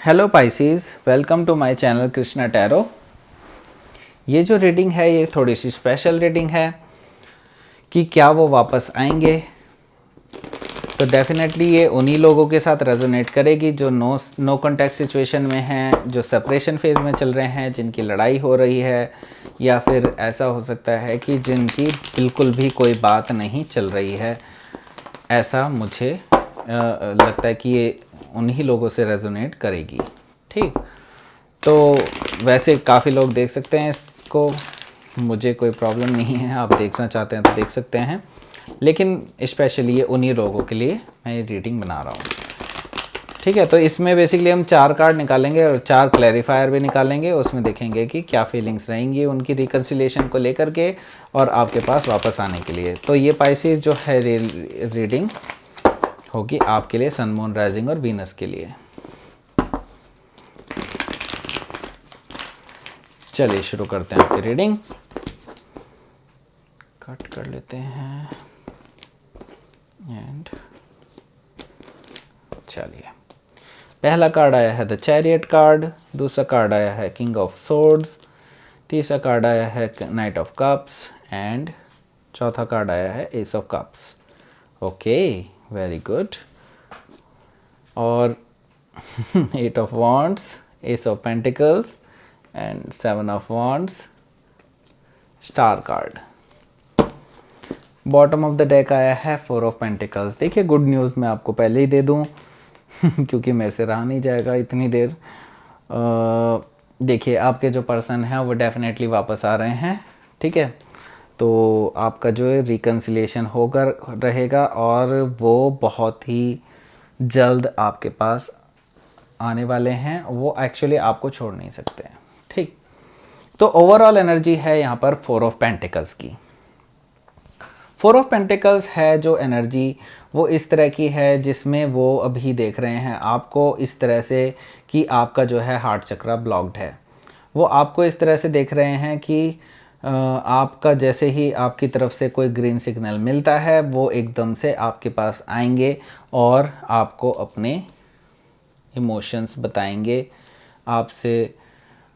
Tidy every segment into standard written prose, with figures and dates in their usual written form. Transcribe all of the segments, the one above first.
Hello Pisces, welcome to my channel Krishna tarot. ये जो reading है ये थोड़ी सी स्पेशल रीडिंग है कि क्या वो वापस आएंगे। तो डेफिनेटली ये उन्हीं लोगों के साथ रेजोनेट करेगी जो नो कॉन्टैक्ट सिचुएशन में हैं, जो सेपरेशन फेज में चल रहे हैं, जिनकी लड़ाई हो रही है, या फिर ऐसा हो सकता है कि जिनकी बिल्कुल भी कोई बात नहीं चल रही है। ऐसा मुझे लगता है कि ये उन्हीं लोगों से रेजोनेट करेगी। ठीक, तो वैसे काफ़ी लोग देख सकते हैं इसको, मुझे कोई प्रॉब्लम नहीं है। आप देखना चाहते हैं तो देख सकते हैं, लेकिन स्पेशली ये उन्हीं लोगों के लिए मैं ये रीडिंग बना रहा हूँ। ठीक है, तो इसमें बेसिकली हम 4 कार्ड निकालेंगे और 4 क्लैरिफायर भी निकालेंगे। उसमें देखेंगे कि क्या फीलिंग्स रहेंगी उनकी रिकन्सिलिएशन को लेकर के और आपके पास वापस आने के लिए। तो ये पाइसेस जो है रीडिंग होगी आपके लिए, सन, मून, राइजिंग और वीनस के लिए। चलिए शुरू करते हैं आपकी रीडिंग। कट कर लेते हैं एंड चलिए, पहला कार्ड आया है द चैरियट कार्ड, दूसरा कार्ड आया है किंग ऑफ सोर्ड्स, तीसरा कार्ड आया है नाइट ऑफ कप्स एंड चौथा कार्ड आया है S of cups. Okay, very good. और 8 of wands, S of pentacles and 7 of wands, star card. Bottom of the deck आया है 4 ऑफ पेंटिकल्स। देखिए, गुड न्यूज़ मैं आपको पहले ही दे दूं क्योंकि मेरे से रहा नहीं जाएगा इतनी देर। देखिए, आपके जो पर्सन हैं वो डेफिनेटली वापस आ रहे हैं। ठीक है, तो आपका जो है रिकन्सिलिएशन होगा रहेगा और वो बहुत ही जल्द आपके पास आने वाले हैं। वो एक्चुअली आपको छोड़ नहीं सकते हैं। ठीक, तो ओवरऑल एनर्जी है यहाँ पर 4 ऑफ पेंटिकल्स की। 4 ऑफ पेंटिकल्स है जो एनर्जी, वो इस तरह की है जिसमें वो अभी देख रहे हैं आपको इस तरह से कि आपका जो है हार्ट चक्रा ब्लॉक्ड है। वो आपको इस तरह से देख रहे हैं कि आपका जैसे ही आपकी तरफ से कोई ग्रीन सिग्नल मिलता है वो एकदम से आपके पास आएंगे और आपको अपने इमोशंस बताएंगे, आपसे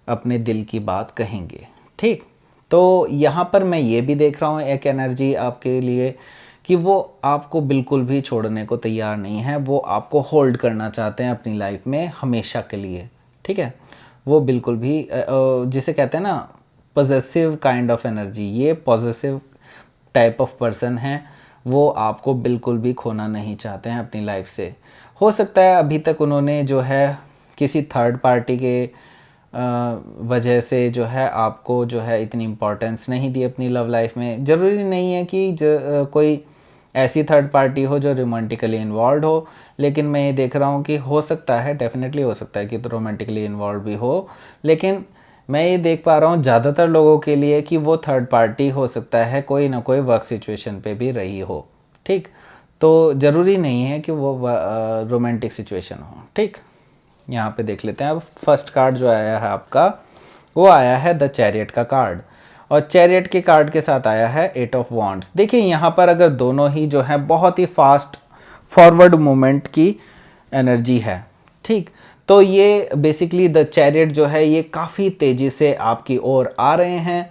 अपने दिल की बात कहेंगे। ठीक, तो यहाँ पर मैं ये भी देख रहा हूँ एक एनर्जी आपके लिए कि वो आपको बिल्कुल भी छोड़ने को तैयार नहीं है। वो आपको होल्ड करना चाहते हैं अपनी लाइफ में हमेशा के लिए। ठीक है, वो बिल्कुल भी जिसे कहते हैं ना पॉजेसिव काइंड ऑफ एनर्जी, ये पॉजेसिव टाइप ऑफ पर्सन है। वो आपको बिल्कुल भी खोना नहीं चाहते हैं अपनी लाइफ से। हो सकता है अभी तक उन्होंने जो है किसी थर्ड पार्टी के वजह से जो है आपको जो है इतनी इम्पोर्टेंस नहीं दी अपनी लव लाइफ में। ज़रूरी नहीं है कि कोई ऐसी थर्ड पार्टी हो जो रोमांटिकली इन्वॉल्व हो, लेकिन मैं ये देख रहा हूँ कि हो सकता है, डेफिनेटली हो सकता है कि तो रोमांटिकली इन्वॉल्व भी हो, लेकिन मैं ये देख पा रहा हूँ ज़्यादातर लोगों के लिए कि वो थर्ड पार्टी हो सकता है कोई ना कोई वर्क सिचुएशन पे भी रही हो। ठीक, तो ज़रूरी नहीं है कि वो रोमांटिक सिचुएशन हो। ठीक, यहाँ पे देख लेते हैं। अब फर्स्ट कार्ड जो आया है आपका वो आया है द चैरियट का कार्ड, और चैरियट के कार्ड के साथ आया है 8 ऑफ वॉन्ड्स। देखिए, यहाँ पर अगर दोनों ही जो है बहुत ही फास्ट फॉरवर्ड मूवमेंट की एनर्जी है। ठीक, तो ये बेसिकली द चैरियट जो है ये काफ़ी तेज़ी से आपकी ओर आ रहे हैं।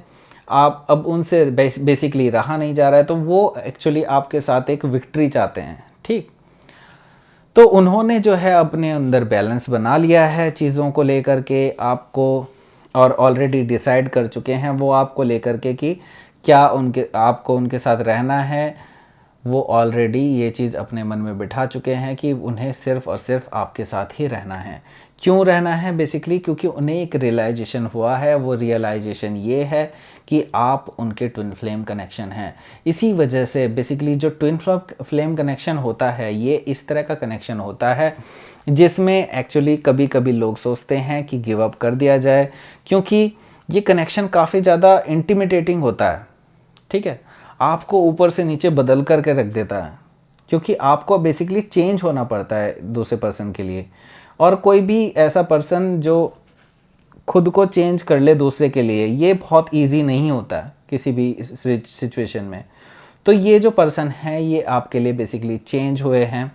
आप अब उनसे बेसिकली रहा नहीं जा रहा है, तो वो एक्चुअली आपके साथ एक विक्ट्री चाहते हैं। ठीक, तो उन्होंने जो है अपने अंदर बैलेंस बना लिया है चीज़ों को लेकर के आपको, और ऑलरेडी डिसाइड कर चुके हैं वो आपको लेकर के कि क्या उनके आपको उनके साथ रहना है। वो ऑलरेडी ये चीज़ अपने मन में बिठा चुके हैं कि उन्हें सिर्फ़ और सिर्फ आपके साथ ही रहना है। क्यों रहना है? बेसिकली क्योंकि उन्हें एक रियलाइजेशन हुआ है। वो रियलाइजेशन ये है कि आप उनके ट्विन फ्लेम कनेक्शन हैं। इसी वजह से बेसिकली जो ट्विन फ्लेम कनेक्शन होता है ये इस तरह का कनेक्शन होता है जिसमें एक्चुअली कभी कभी लोग सोचते हैं कि गिव अप कर दिया जाए, क्योंकि ये कनेक्शन काफ़ी ज़्यादा इंटिमिडेटिंग होता है। ठीक है, आपको ऊपर से नीचे बदल करके रख देता है, क्योंकि आपको बेसिकली चेंज होना पड़ता है दूसरे पर्सन के लिए। और कोई भी ऐसा पर्सन जो खुद को चेंज कर ले दूसरे के लिए, ये बहुत इजी नहीं होता है किसी भी सिचुएशन में। तो ये जो पर्सन है ये आपके लिए बेसिकली चेंज हुए हैं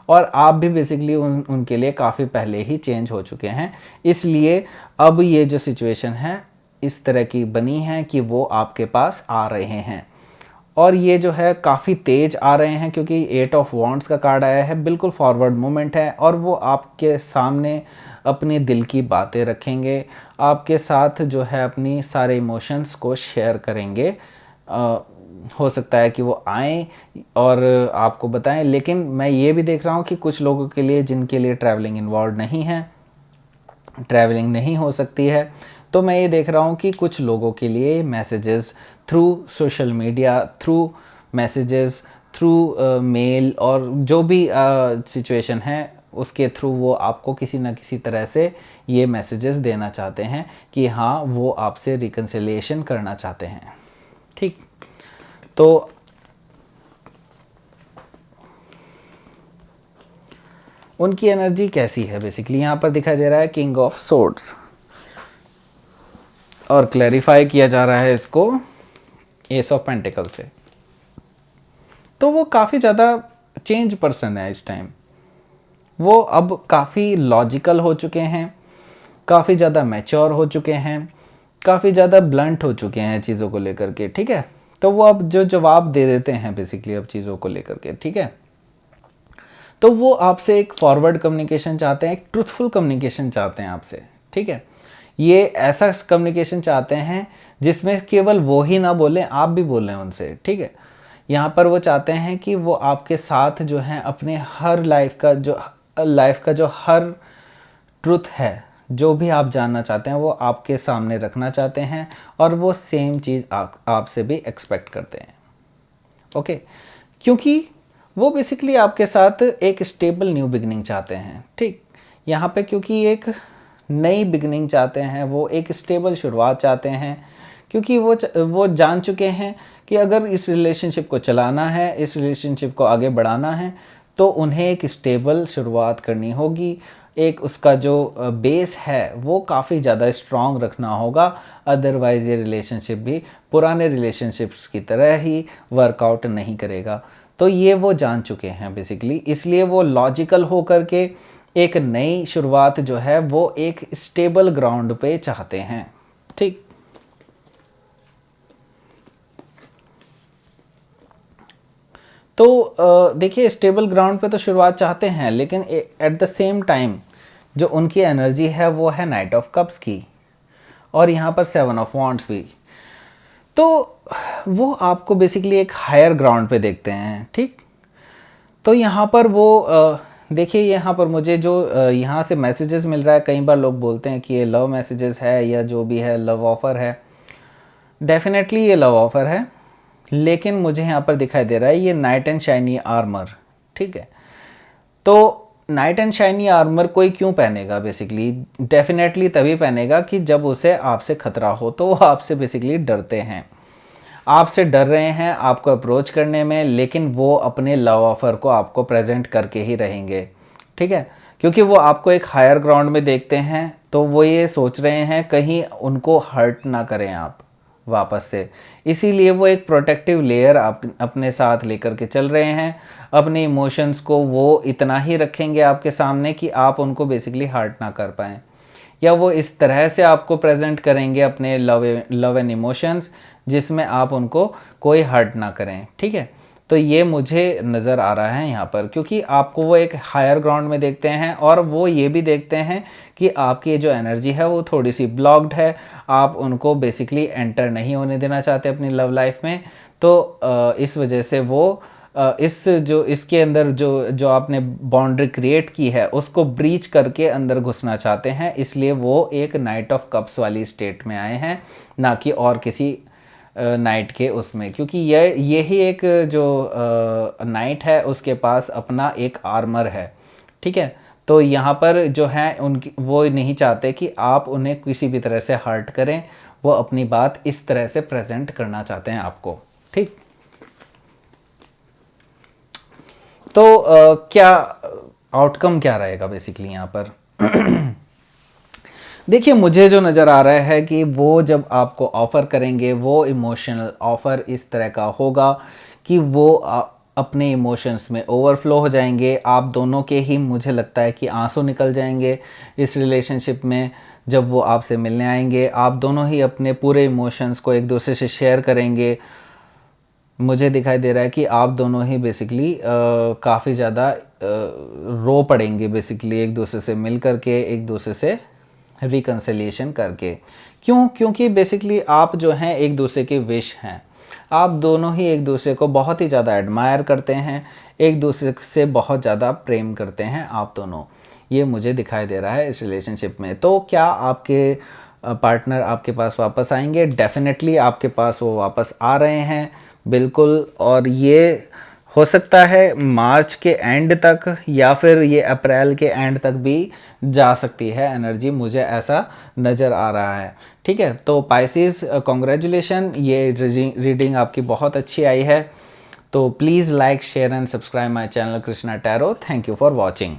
और आप भी बेसिकली उनके लिए काफ़ी पहले ही चेंज हो चुके हैं। इसलिए अब ये जो सिचुएशन है इस तरह की बनी है कि वो आपके पास आ रहे हैं, और ये जो है काफ़ी तेज़ आ रहे हैं क्योंकि 8 ऑफ वॉन्ड्स का कार्ड आया है, बिल्कुल फॉरवर्ड मूवमेंट है, और वो आपके सामने अपने दिल की बातें रखेंगे, आपके साथ जो है अपनी सारे इमोशंस को शेयर करेंगे। हो सकता है कि वो आएँ और आपको बताएं, लेकिन मैं ये भी देख रहा हूँ कि कुछ लोगों के लिए जिनके लिए ट्रैवलिंग इन्वॉल्व नहीं है, ट्रैवलिंग नहीं हो सकती है, तो मैं ये देख रहा हूँ कि कुछ लोगों के लिए messages through social media, through messages, through mail और जो भी सिचुएशन है उसके थ्रू वो आपको किसी ना किसी तरह से ये मैसेजेस देना चाहते हैं कि हाँ वो आपसे रिकन्सिलिएशन करना चाहते हैं। ठीक, तो उनकी एनर्जी कैसी है बेसिकली यहाँ पर दिखाई दे रहा है किंग ऑफ सोर्ड्स, और क्लैरिफाई किया जा रहा है इसको एस ऑफ पेंटिकल से। तो वो काफ़ी ज़्यादा चेंज पर्सन है इस टाइम, वो अब काफ़ी लॉजिकल हो चुके हैं, काफ़ी ज़्यादा मैच्योर हो चुके हैं, काफ़ी ज़्यादा ब्लंट हो चुके हैं चीज़ों को लेकर के। ठीक है, तो वो अब जो जवाब दे देते हैं बेसिकली अब चीज़ों को लेकर के। ठीक है, तो वो आपसे एक फॉरवर्ड कम्युनिकेशन चाहते हैं, एक ट्रूथफुल कम्युनिकेशन चाहते हैं आपसे। ठीक है, ये ऐसा कम्युनिकेशन चाहते हैं जिसमें केवल वो ही ना बोलें, आप भी बोलें उनसे। ठीक है, यहाँ पर वो चाहते हैं कि वो आपके साथ जो है अपने हर लाइफ का जो हर ट्रुथ है, जो भी आप जानना चाहते हैं वो आपके सामने रखना चाहते हैं, और वो सेम चीज़ आपसे भी एक्सपेक्ट करते हैं। ओके, क्योंकि वो बेसिकली आपके साथ एक स्टेबल न्यू बिगनिंग चाहते हैं। ठीक, यहाँ पे क्योंकि एक नई बिगनिंग चाहते हैं, वो एक स्टेबल शुरुआत चाहते हैं, क्योंकि वो जान चुके हैं कि अगर इस रिलेशनशिप को चलाना है, इस रिलेशनशिप को आगे बढ़ाना है, तो उन्हें एक स्टेबल शुरुआत करनी होगी, एक उसका जो बेस है वो काफ़ी ज़्यादा स्ट्रॉन्ग रखना होगा, अदरवाइज़ ये रिलेशनशिप भी पुराने रिलेशनशिप्स की तरह ही वर्कआउट नहीं करेगा। तो ये वो जान चुके हैं बेसिकली, इसलिए वो लॉजिकल हो करके एक नई शुरुआत जो है वो एक स्टेबल ग्राउंड पे चाहते हैं। ठीक, तो देखिए स्टेबल ग्राउंड पे तो शुरुआत चाहते हैं, लेकिन एट द सेम टाइम जो उनकी एनर्जी है वो है नाइट ऑफ कप्स की, और यहाँ पर 7 ऑफ वॉन्ड्स भी। तो वो आपको बेसिकली एक हायर ग्राउंड पे देखते हैं। ठीक, तो यहाँ पर वो देखिए यहाँ पर मुझे जो यहाँ से मैसेजेस मिल रहा है, कई बार लोग बोलते हैं कि ये लव मैसेजेस है या जो भी है लव ऑफ़र है। डेफिनेटली ये लव ऑफ़र है, लेकिन मुझे यहाँ पर दिखाई दे रहा है ये नाइट एंड शाइनी आर्मर। ठीक है, तो नाइट एंड शाइनी आर्मर कोई क्यों पहनेगा बेसिकली? डेफिनेटली तभी पहनेगा कि जब उसे आपसे खतरा हो, तो वो आपसे बेसिकली डरते हैं, आपसे डर रहे हैं आपको अप्रोच करने में, लेकिन वो अपने लव ऑफ़र को आपको प्रेजेंट करके ही रहेंगे। ठीक है, क्योंकि वो आपको एक हायर ग्राउंड में देखते हैं, तो वो ये सोच रहे हैं कहीं उनको हर्ट ना करें आप वापस से, इसीलिए वो एक प्रोटेक्टिव लेयर आप अपने साथ लेकर के चल रहे हैं। अपने इमोशंस को वो इतना ही रखेंगे आपके सामने कि आप उनको बेसिकली हर्ट ना कर पाएँ, या वो इस तरह से आपको प्रेजेंट करेंगे अपने लव एंड इमोशंस जिसमें आप उनको कोई हर्ट ना करें। ठीक है, तो ये मुझे नज़र आ रहा है यहाँ पर, क्योंकि आपको वो एक हायर ग्राउंड में देखते हैं, और वो ये भी देखते हैं कि आपकी जो एनर्जी है वो थोड़ी सी ब्लॉक्ड है, आप उनको बेसिकली एंटर नहीं होने देना चाहते अपनी लव लाइफ में। तो इस वजह से वो इसके अंदर जो आपने बाउंड्री क्रिएट की है उसको ब्रीच करके अंदर घुसना चाहते हैं, इसलिए वो एक नाइट ऑफ कप्स वाली स्टेट में आए हैं, ना कि और किसी नाइट के उसमें, क्योंकि यही एक जो नाइट है उसके पास अपना एक आर्मर है। ठीक है, तो यहाँ पर जो है उनकी वो नहीं चाहते कि आप उन्हें किसी भी तरह से हर्ट करें, वो अपनी बात इस तरह से प्रेजेंट करना चाहते हैं आपको। ठीक, तो क्या आउटकम क्या रहेगा बेसिकली यहाँ पर? देखिए मुझे जो नज़र आ रहा है कि वो जब आपको ऑफ़र करेंगे वो इमोशनल ऑफ़र इस तरह का होगा कि वो अपने इमोशंस में ओवरफ्लो हो जाएंगे। आप दोनों के ही मुझे लगता है कि आंसू निकल जाएंगे इस रिलेशनशिप में। जब वो आपसे मिलने आएंगे आप दोनों ही अपने पूरे इमोशंस को एक दूसरे से शेयर करेंगे। मुझे दिखाई दे रहा है कि आप दोनों ही बेसिकली काफ़ी ज़्यादा रो पड़ेंगे बेसिकली एक दूसरे से मिल करके, एक दूसरे से रिकन्सिलिएशन करके। क्यों? क्योंकि बेसिकली आप जो हैं एक दूसरे के विश हैं। आप दोनों ही एक दूसरे को बहुत ही ज़्यादा एडमायर करते हैं, एक दूसरे से बहुत ज़्यादा प्रेम करते हैं आप दोनों। ये मुझे दिखाई दे रहा है इस रिलेशनशिप में। तो क्या आपके पार्टनर आपके पास वापस आएंगे? डेफिनेटली आपके पास वो वापस आ रहे हैं, बिल्कुल। और ये हो सकता है मार्च के एंड तक या फिर ये अप्रैल के एंड तक भी जा सकती है एनर्जी, मुझे ऐसा नज़र आ रहा है। ठीक है, तो पाइसेस कॉन्ग्रेचुलेशन, ये रीडिंग आपकी बहुत अच्छी आई है। तो please like, share and subscribe my channel Krishna tarot. Thank you for watching.